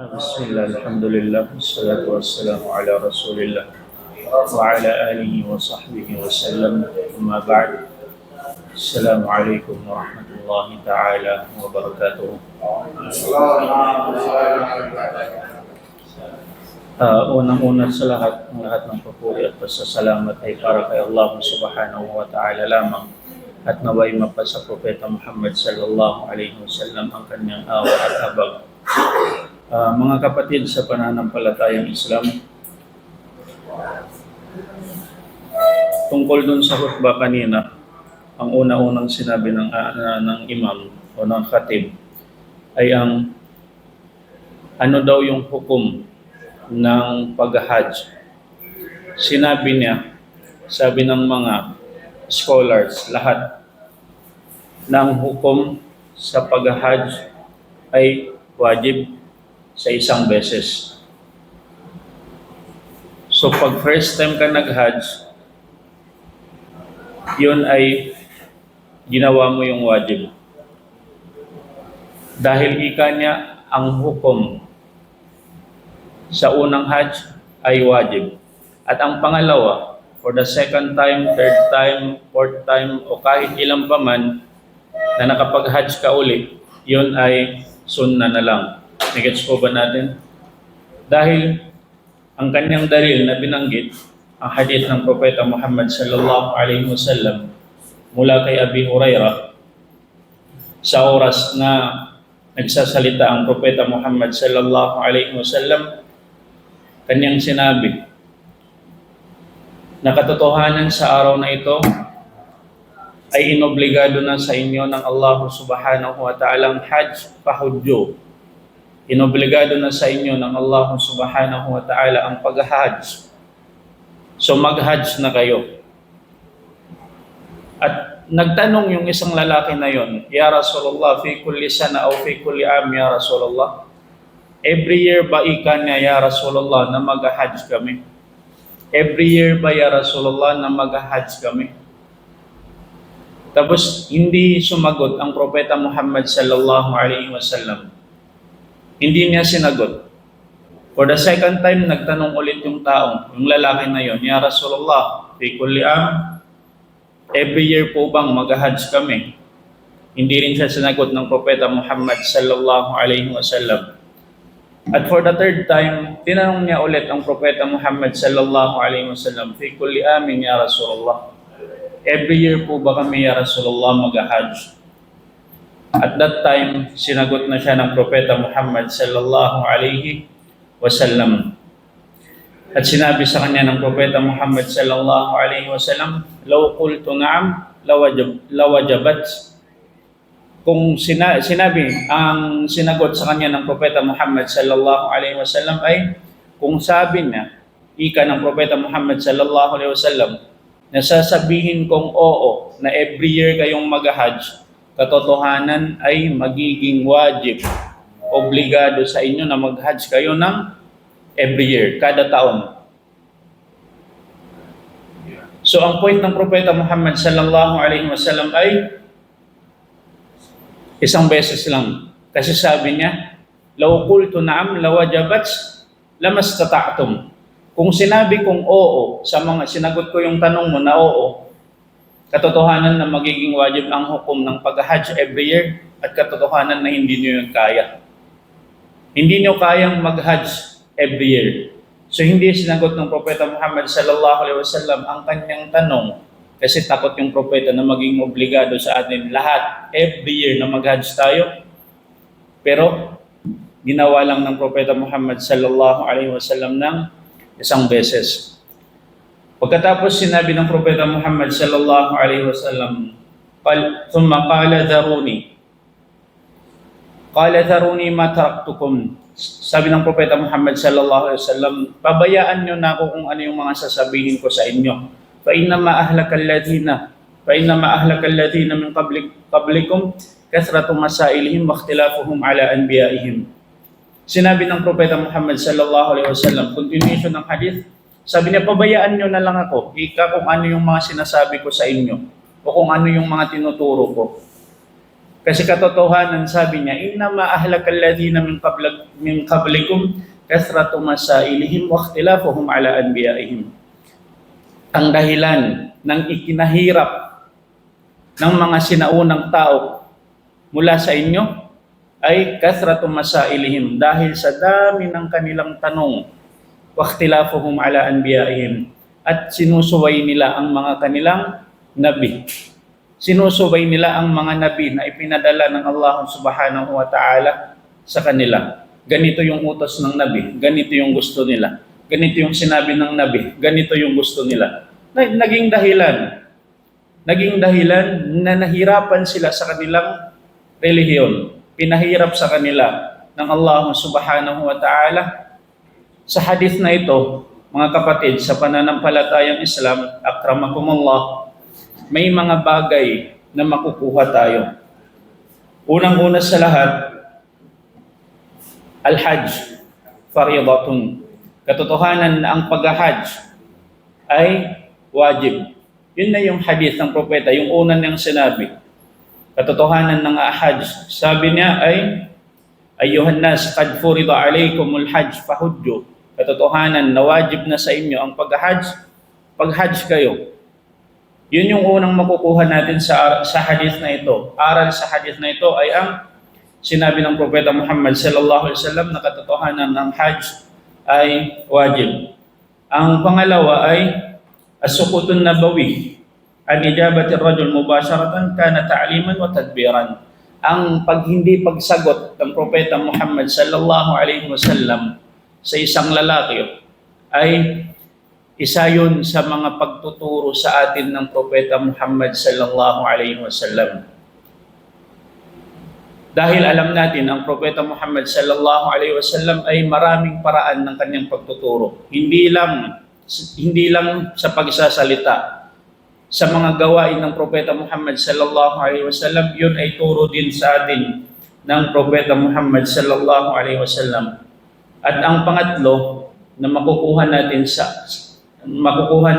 Bismillah, alhamdulillah, wassalatu wassalamu ala rasulillah wa ala alihi wa sahbihi wa sallam. Amma ba'd. Assalamualaikum warahmatullahi ta'ala wabarakatuh. Unang-una sa lahat, ang lahat ng papuri at pasasalamat ay para kay Allah subhanahu wa ta'ala lamang, at naway mapasa Propeta Muhammad sallallahu alaihi wasallam ang kanyang awa at habag. Mga kapatid sa pananampalatayang Islam, tungkol dun sa khutbah kanina, ang una-unang sinabi ng imam o ng khatib ay ang ano daw yung hukom ng pag-hajj. Sinabi niya, sabi ng mga scholars, lahat ng hukom sa pag-hajj ay wajib sa isang beses. So pag first time ka nag-hajj, yun ay ginawa mo yung wajib. Dahil ika niya, ang hukom sa unang hajj ay wajib. At ang pangalawa, for the second time, third time, fourth time, o kahit ilang pa man na nakapag-hajj ka uli, yun ay sunnah na lang. Nagets po ba natin? Dahil ang kanyang dalil na binanggit, ang hadith ng Propeta Muhammad sallallahu alaihi wasallam mula kay Abi Hurairah, sa oras na nagsasalita ang Propeta Muhammad sallallahu alaihi wasallam, kanyang sinabi na katotohanan sa araw na ito ay inobligado na sa inyo ng Allah subhanahu wa ta'ala ang hajj pahudyo. Inobligado na sa inyo ng Allah subhanahu wa ta'ala ang pag-hajj. So mag-hajj na kayo. At nagtanong yung isang lalaki na yon, Ya Rasulullah, fi kulli sana o fi kulli am, Ya Rasulullah? Every year ba ika niya, Ya Rasulullah, na mag-hajj kami? Every year ba, Ya Rasulullah, na mag-hajj kami? Tapos hindi sumagot ang Propeta Muhammad sallallahu alaihi wasallam. Hindi niya sinagot. For the second time, nagtanong ulit yung tao, yung lalaki na yon, Ya Rasulullah, fi kulli am, every year po bang mag-hajj kami? Hindi rin siya sinagot ng Propeta Muhammad sallallahu alaihi wasallam. At for the third time, tinanong niya ulit ang Propeta Muhammad sallallahu alaihi wasallam, fi kulli amin, Ya Rasulullah, every year po ba kami, Ya Rasulullah, mag-hajj? At that time, sinagot na siya ng Propeta Muhammad sallallahu alaihi wasallam. At sinabi sa kanya ng Propeta Muhammad sallallahu alaihi wasallam, law qultu na'am, lawajabat. Kung sinabi, ang sinagot sa kanya ng Propeta Muhammad sallallahu alaihi wasallam ay, kung sabi niya, ika ng Propeta Muhammad sallallahu alaihi wasallam, na sasabihin kong oo, na every year kayong mag-hajj, katotohanan ay magiging wajib, obligado sa inyo na mag-hajj kayo ng every year, kada taon. So ang point ng Propeta Muhammad sallallahu alaihi wasallam ay isang beses lang. Kasi sabi niya, law qultu na'am lawajabat lamastata'tum. Kung sinabi kong oo, sa mga sinagot ko yung tanong mo na oo, katotohanan na magiging wajib ang hukom ng pag-hajj every year, at katotohanan na hindi niyo yun kaya. Hindi niyo kayang mag-hajj every year. So hindi sinagot ng Propeta Muhammad sallallahu alaihi wasallam ang kanyang tanong, kasi takot yung propeta na maging obligado sa atin lahat every year na mag-hajj tayo. Pero ginawa lang ng Propeta Muhammad sallallahu alaihi wasallam ng isang beses. Pagkatapos sinabi ng Propeta Muhammad sallallahu alaihi wasallam, thumma qala dharuni ma taraktukum. Sabi ng Propeta Muhammad sallallahu alaihi wasallam, pabayaan niyo na ako kung ano yung mga sasabihin ko sa inyo. Fa inna ma ahlakal ladhina min qablikum kathratu masailihim wa ikhtilafuhum ala anbiya'ihim. Sinabi ng Propeta Muhammad sallallahu alaihi wasallam, continuation ng hadith, sabi niya, pabayaan niyo na lang ako, ika kung ano yung mga sinasabi ko sa inyo, o kung ano yung mga tinuturo ko. Kasi katotohanan, sabi niya, innama ahlakal ladhina min qablikum kathratu masailihim wa ikhtilafuhum ala anbiya'ihim. Ang dahilan ng ikinahirap ng mga sinaunang tao mula sa inyo ay kathratu masailihim, dahil sa dami ng kanilang tanong, wa ikhtilafuhum ala anbiya'ihim, at sinusuway nila ang mga kanilang nabi. Sinusuway nila ang mga nabi na ipinadala ng Allah subhanahu wa ta'ala sa kanila. Ganito yung utos ng nabi, ganito yung gusto nila. Ganito yung sinabi ng nabi, ganito yung gusto nila. Naging dahilan na nahirapan sila sa kanilang relihiyon. Pinahirap sa kanila ng Allah subhanahu wa ta'ala. Sa hadith na ito, mga kapatid, sa pananampalatayang Islam, akramakumullah, may mga bagay na makukuha tayo. Unang-una sa lahat, al-hajj, fariidatun. Katotohanan na ang pag-hajj ay wajib. Yun na yung hadith ng propeta, yung una niyang sinabi. Katotohanan ng hajj, sabi niya ay, ayyuhan nas, qad furida alaykumul hajj fahujju. Katotohanan na wajib na sa inyo ang pag-hajj, pag-hajj kayo. Yun yung unang makukuha natin sa hadith na ito. Aral sa hadith na ito ay ang sinabi ng propeta Muhammad sallallahu alaihi wasallam na katotohanan ng hajj ay wajib. Ang pangalawa ay as-sukutun nabawi. An ijabati ar-rajul mubasharatan kana ta'liman wa tadbiran. Ang hindi pagsagot ng propeta Muhammad sallallahu alaihi wasallam sa isang lalaki ay isa yun sa mga pagtuturo sa atin ng propeta Muhammad sallallahu alaihi wasallam. Dahil alam natin ang propeta Muhammad sallallahu alaihi wasallam ay maraming paraan ng kanyang pagtuturo. Hindi lang sa pagsasalita. Sa mga gawain ng propeta Muhammad sallallahu alaihi wasallam, yun ay turo din sa atin ng propeta Muhammad sallallahu alaihi wasallam. At ang pangatlo na makukuha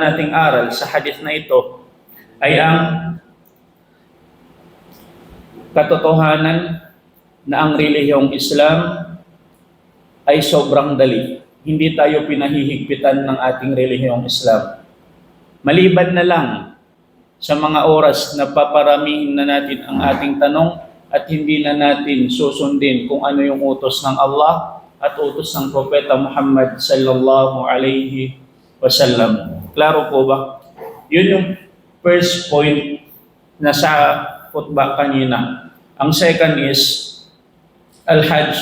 nating aral sa hadith na ito ay ang katotohanan na ang relihiyong Islam ay sobrang dali. Hindi tayo pinahihigpitan ng ating relihiyong Islam. Maliban na lang sa mga oras na paparamihin na natin ang ating tanong at hindi na natin susundin kung ano yung utos ng Allah at utos ng propeta Muhammad sallallahu alaihi wasallam. Klaro po ba? Yun yung first point na sa khutbah kanina. Ang second is al-hajj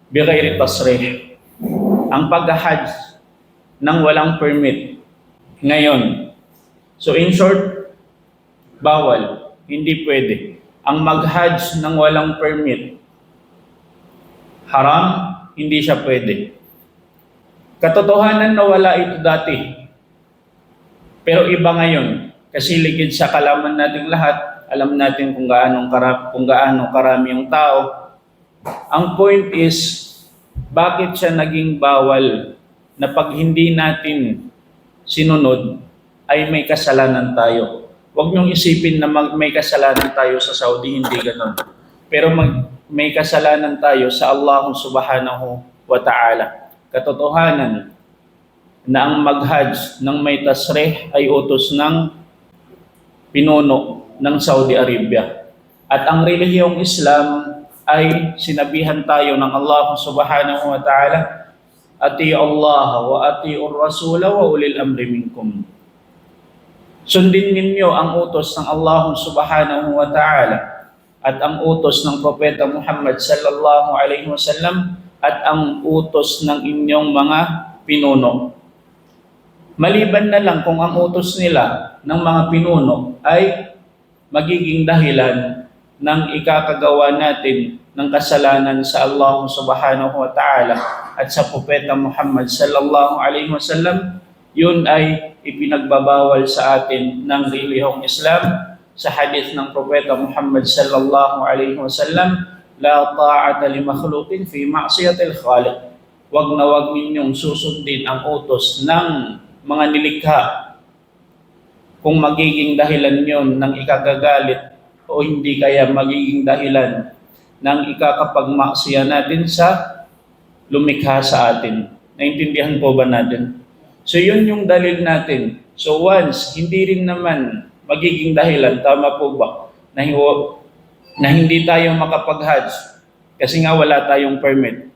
bighayri tasrih. Ang pag-hajj nang walang permit. Ngayon, so in short, bawal, hindi pwede. Ang mag-hajj nang walang permit, haram, hindi siya pwede. Katotohanan na wala ito dati. Pero iba ngayon. Kasi ligid sa kalaman nating lahat, alam natin kung gaano karami yung tao. Ang point is, bakit siya naging bawal na pag hindi natin sinunod, ay may kasalanan tayo. Huwag niyong isipin na may kasalanan tayo sa Saudi, hindi ganon. Pero may kasalanan tayo sa Allah subhanahu wa ta'ala. Katotohanan na ang mag-hajj ng may tasrih ay utos ng pinuno ng Saudi Arabia. At ang relihiyong Islam ay sinabihan tayo ng Allah subhanahu wa ta'ala, ati'u Allah wa ati'ur Rasul wa ulil amri minkum. Sundin ninyo ang utos ng Allah subhanahu wa ta'ala at ang utos ng propeta Muhammad sallallahu alaihi wasallam at ang utos ng inyong mga pinuno. Maliban na lang kung ang utos nila ng mga pinuno ay magiging dahilan ng ikakagawa natin ng kasalanan sa Allah subhanahu wa ta'ala at sa propeta Muhammad sallallahu alaihi wasallam, yun ay ipinagbabawal sa atin ng relihiyong Islam sa hadith ng propeta Muhammad sallallahu alaihi wasallam, la ta'ata li makhluqin fi ma'siyatil khaliq. Wag na wag ninyong susundin ang utos ng mga nilikha kung magiging dahilan yon ng ikagagalit o hindi kaya magiging dahilan ng ikakapagmaksiya natin sa lumikha sa atin. Naintindihan po ba natin? So yun yung dalil natin. So once, hindi rin naman magiging dahilan, tama po ba, na hindi tayo makapag-Hajj kasi nga wala tayong permit.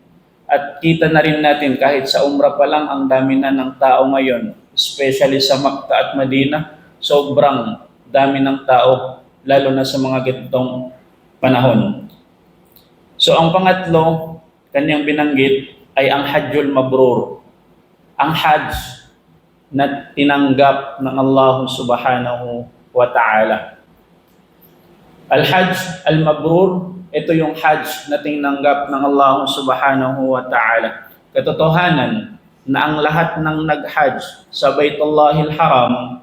At kita na rin natin kahit sa Umrah pa lang ang dami na ng tao ngayon, especially sa Makkah at Madina, sobrang dami ng tao, lalo na sa mga ganitong panahon. So ang pangatlo, kanyang binanggit, ay ang Hajjul Mabrur. Ang Hajj na tinanggap ng Allah subhanahu wa ta'ala. Al-Hajj al-Mabrur, ito yung Hajj na tinanggap ng Allah subhanahu wa ta'ala. Katotohanan na ang lahat ng nag-Hajj sa Baitullahil Haram,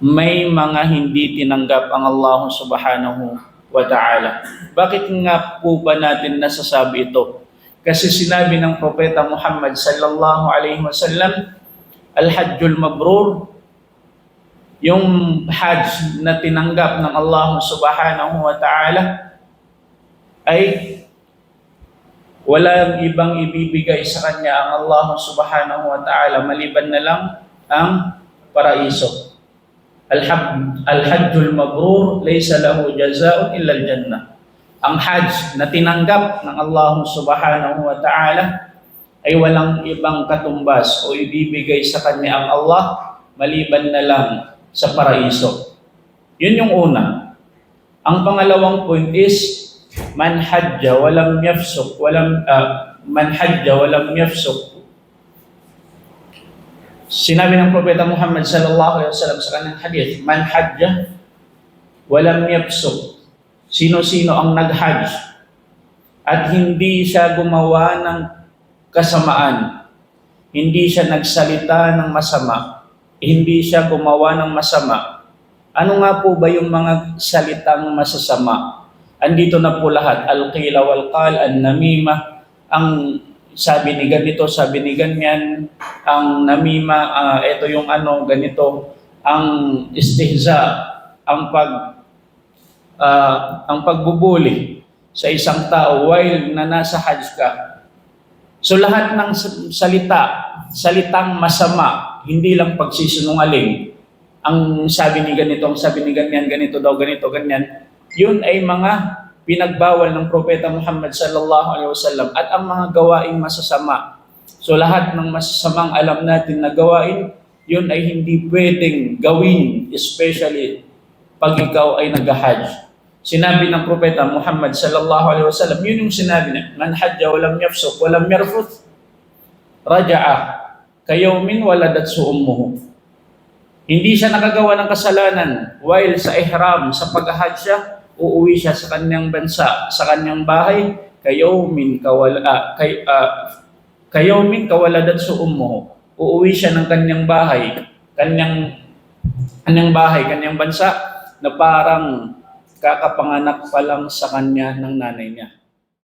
may mga hindi tinanggap ang Allah subhanahu wa ta'ala. Bakit nga po ba natin nasasabi ito? Kasi sinabi ng Propeta Muhammad sallallahu alaihi wasallam, Al-Hajjul Mabrur, yung Hajj na tinanggap ng Allah subhanahu wa ta'ala, ay walang ibang ibibigay sa kanya ang Allah subhanahu wa ta'ala maliban na lang ang paraiso. Al-Hajjul Mabrur laysa lahu jazaa'un illa al-jannah. Ang Hajj na tinanggap ng Allah subhanahu wa ta'ala ay walang ibang katumbas o ibibigay sa kanya ang Allah maliban na lang sa paraiso. Yun yung una. Ang pangalawang point is man hajja walam yafsuq Sinabi ng Propeta Muhammad sallallahu alaihi wasallam sa kanyang hadith, man hajja walam yafsuq. Sino-sino ang nag-hajj at hindi siya gumawa ng kasamaan, hindi siya nagsalita ng masama, hindi siya gumawa ng masama. Ano nga po ba yung mga salitang masasama? Andito na po lahat, al-qila wal-qal, an-namima, ang sabi ni ganito, sabi ni ganyan, ang namima, ito yung ano, ganito, ang istihza, ang pagbubuli sa isang tao while na nasa hajj ka. So lahat ng salitang masama, hindi lang pagsisinungaling, ang sabi ni ganito, ang sabi ni ganyan, ganito daw, ganito, ganyan, yun ay mga pinagbawal ng Propeta Muhammad sallallahu alaihi wasallam at ang mga gawaing masasama. So lahat ng masasamang alam natin na gawain, yun ay hindi pwedeng gawin, especially pag ikaw ay nag-hajj. Sinabi ng Propeta Muhammad sallallahu alaihi wasallam, yun yung sinabi niya, man hajja walam yafsuq walam yarfuth raja'a kayawmin waladatsu ummuhu. Hindi siya nakagawa ng kasalanan while sa ihram, sa pag-hajj siya, uuwi siya sa kanyang bansa, sa kanyang bahay, kayawmin kawaladatsu ummuhu. Uuwi siya ng kanyang bahay, kanyang bansa, na parang kakapanganak pa lang sa kanya ng nanay niya.